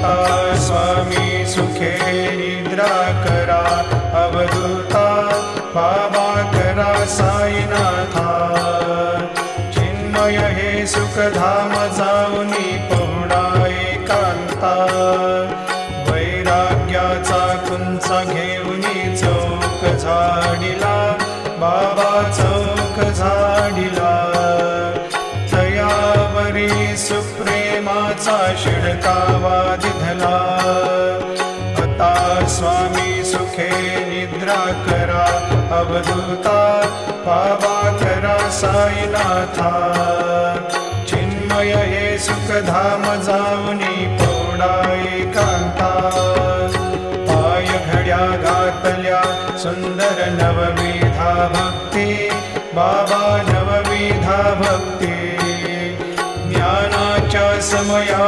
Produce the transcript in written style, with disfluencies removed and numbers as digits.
आता स्वामी सुखे निद्रा करा अवधूता बाबा करा साईनाथा चिन्मय हे सुखधाम जाऊनी पहुडा एकांता वैराग्याचा कुंचा घेऊनी चौक झाडिला बाबा चौक झाडिला तयावरी सुप्रेमाचा शिडकावा दिधला आता स्वामी सुखे निद्रा करा अवधूता बाबा करा साईनाथा चिन्मय हे सुखधाम जाऊनी पौडा एकांता पाय घड्या घातल्या सुंदर नवविधा भक्ती बाबा नवविधा भक्ती ज्ञानाच्या समया